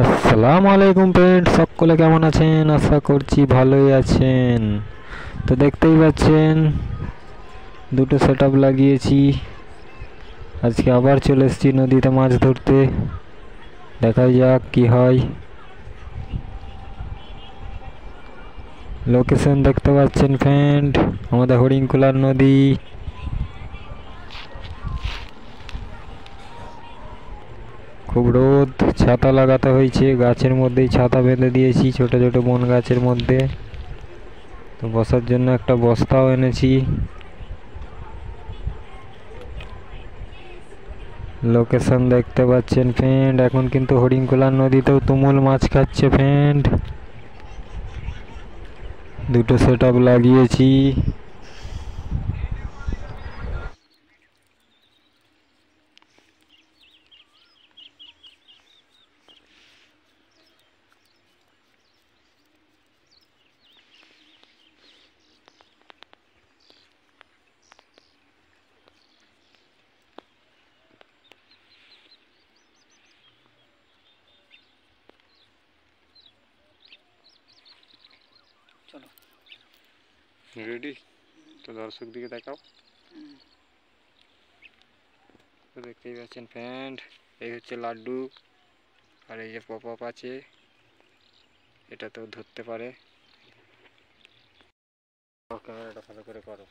আসসালামু আলাইকুম ফ্রেন্ড, সকলে কেমন আছেন? আশা করছি ভালোই আছেন। তো দেখতেই পাচ্ছেন দুটো সেটআপ লাগিয়েছি। আজকে আবার চলে এসেছি নদীতে মাছ ধরতে। দেখা যাক কি হয়। লোকেশন দেখতে পাচ্ছেন ফ্রেন্ড, আমাদের হরিণকুলার নদী। খুব রোদ, ছাতা লাগাতে হয়েছে। গাছের মধ্যেই ছাতা বেঁধে দিয়েছি, ছোট ছোট বন গাছের মধ্যে। তো বসার জন্য একটা বস্তাও এনেছি। লোকেশন দেখতে পাচ্ছেন ফ্রেন্ড, এখন কিন্তু হরিণকুলার নদীতেও তুমুল মাছ খাচ্ছে ফ্রেন্ড। দুটো সেটআপ লাগিয়েছি। চলো রেডি? তো দর্শক দিকে দেখাও। তো দেখতেই পাচ্ছেন ফ্রেন্ড, এই হচ্ছে লাড্ডু, আর এই যে পপ আপ আছে, এটাতেও ধরতে পারে। ক্যামেরাটা ভালো করে করো।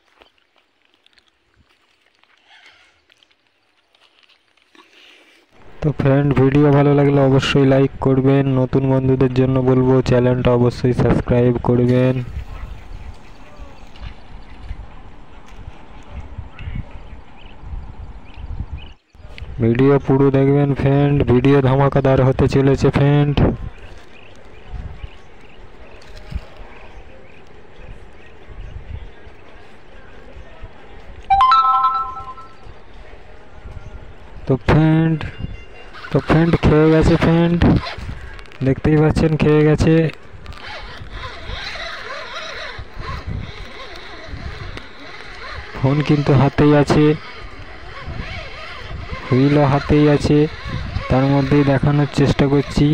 তো ফ্রেন্ড, ভিডিও ভালো লাগলে অবশ্যই লাইক করবেন। নতুন বন্ধুদের জন্য বলবো চ্যানেলটা অবশ্যই সাবস্ক্রাইব করবেন। ভিডিও পুরো দেখবেন ফ্রেন্ড, ভিডিও ধামাকাদার হতে চলেছে ফ্রেন্ড। তো ফ্রেন্ড খেয়ে গেছে ফ্রেন্ড, দেখতেই পাচ্ছেন খেয়ে গেছে। ফোন কিন্তু হাতেই আছে, হুইলও হাতেই আছে, তার মধ্যেই দেখানোর চেষ্টা করছি।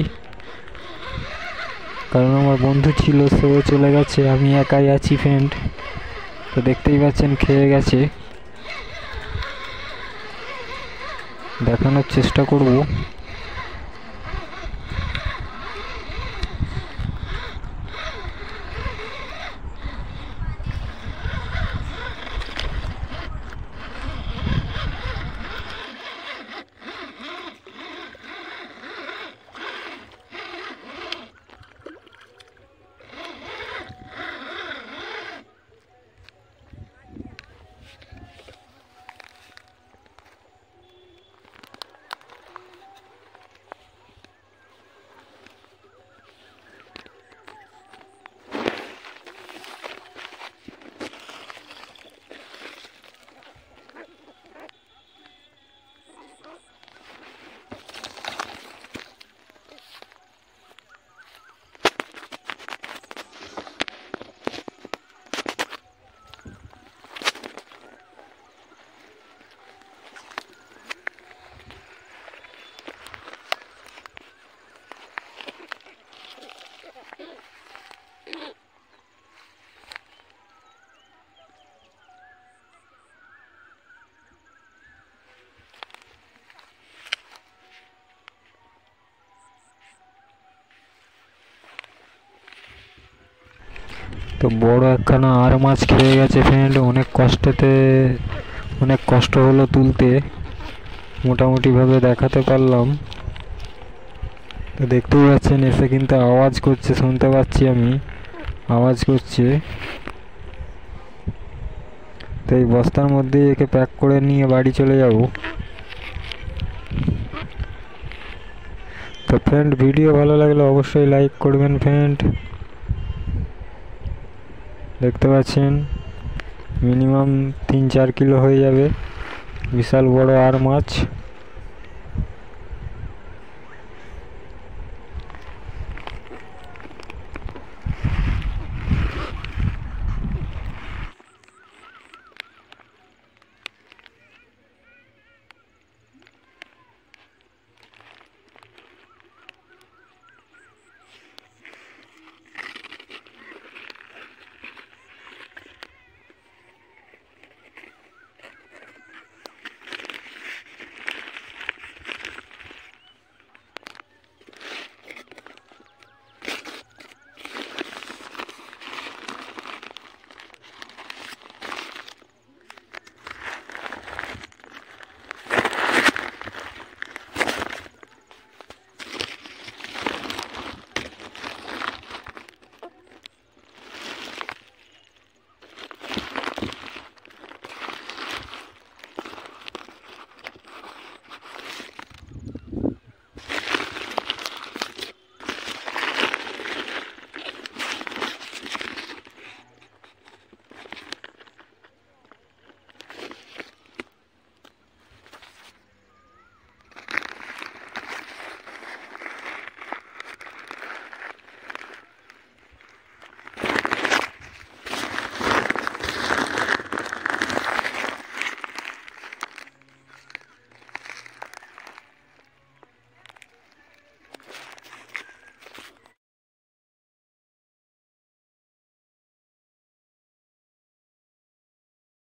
কারণ আমার বন্ধু ছিল, সেও চলে গেছে, আমি একাই আছি ফ্রেন্ড। তো দেখতেই পাচ্ছেন খেয়ে গেছে, দেখানোর চেষ্টা করব। তো বড় একখানা আর মাছ খেয়ে গেছে ফ্রেন্ড। অনেক কষ্ট হলো তুলতে, মোটামুটি ভাবে দেখাতে পারলাম। তো দেখতেই পাচ্ছেন এসে কিন্তু আওয়াজ করছে, শুনতে পাচ্ছি আমি আওয়াজ করছে। তো এই বস্তার মধ্যে একে প্যাক করে নিয়ে বাড়ি চলে যাব। তো ফ্রেন্ড, ভিডিও ভালো লাগলে অবশ্যই লাইক করবেন ফ্রেন্ড। দেখতে পাচ্ছেন মিনিমাম 3-4 কিলো হয়ে যাবে, বিশাল বড় আর মাছ।